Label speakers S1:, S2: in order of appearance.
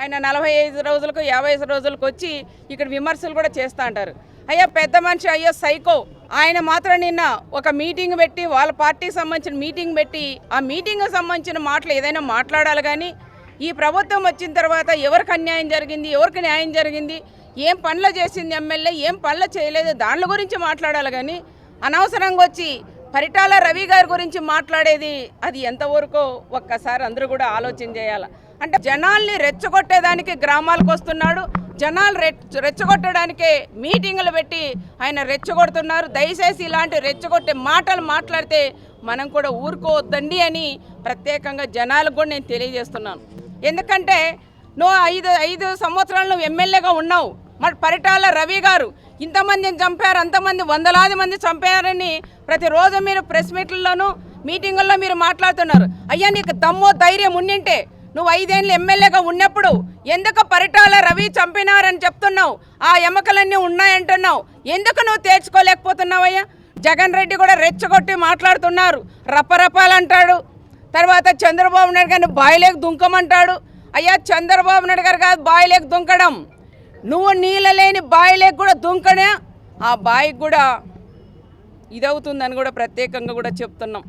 S1: ఆయన 45 రోజులకు 50 రోజులకు వచ్చి ఇక్కడ విమర్శలు కూడా చేస్తూ అంటారు. అయ్యా పెద్ద మనిషి, అయ్యో సైకో. ఆయన మాత్రం నిన్న ఒక మీటింగ్ పెట్టి వాళ్ళ పార్టీకి సంబంధించిన మీటింగ్ పెట్టి ఆ మీటింగ్కి సంబంధించిన మాటలు ఏదైనా మాట్లాడాలి. కానీ ఈ ప్రభుత్వం వచ్చిన తర్వాత ఎవరికి అన్యాయం జరిగింది, ఎవరికి న్యాయం జరిగింది, ఏం పనులు చేసింది ఎమ్మెల్యే, ఏం పనులు చేయలేదు, దాని గురించి మాట్లాడాలి. కానీ అనవసరంగా వచ్చి పరిటాల రవి గారి గురించి మాట్లాడేది అది ఎంతవరకు ఒక్కసారి అందరూ కూడా ఆలోచన చేయాలి. అంటే జనాల్ని రెచ్చగొట్టేదానికి గ్రామాలకు వస్తున్నాడు, జనాలు రెచ్చగొట్టడానికే మీటింగులు పెట్టి ఆయన రెచ్చగొడుతున్నారు. దయచేసి ఇలాంటి రెచ్చగొట్టే మాటలు మాట్లాడితే మనం కూడా ఊరుకోవద్దండి అని ప్రత్యేకంగా జనాలకు కూడా నేను తెలియజేస్తున్నాను. ఎందుకంటే నువ్వు ఐదు సంవత్సరాలు నువ్వు ఎమ్మెల్యేగా ఉన్నావు. మరి పరిటాల రవి గారు ఇంతమందిని చంపారు, అంతమంది వందలాది మంది చంపారని ప్రతిరోజు మీరు ప్రెస్ మీట్లలోనూ మీటింగుల్లో మీరు మాట్లాడుతున్నారు. అయ్యా నీకు దమ్మో ధైర్యం ఉండింటే నువ్వు 5 ఏళ్ళు ఎమ్మెల్యేగా ఉన్నప్పుడు ఎందుకు పరిటాల రవి చంపినారని చెప్తున్నావు, ఆ ఎమకలన్నీ ఉన్నాయంటున్నావు, ఎందుకు నువ్వు తేల్చుకోలేకపోతున్నావయ్యా? జగన్ రెడ్డి కూడా రెచ్చగొట్టి మాట్లాడుతున్నారు, రపరపాలు అంటాడు. తర్వాత చంద్రబాబు నాయుడు గారిని బాయిలేకి దుంకమంటాడు. అయ్యా చంద్రబాబు నాయుడు గారు కాదు బాయిలేకి దుంకడం, నువ్వు నీళ్ళ లేని బాయిలేకి కూడా దుంకనే ఆ బాయికి కూడా ఇదవుతుందని కూడా ప్రత్యేకంగా కూడా చెప్తున్నాం.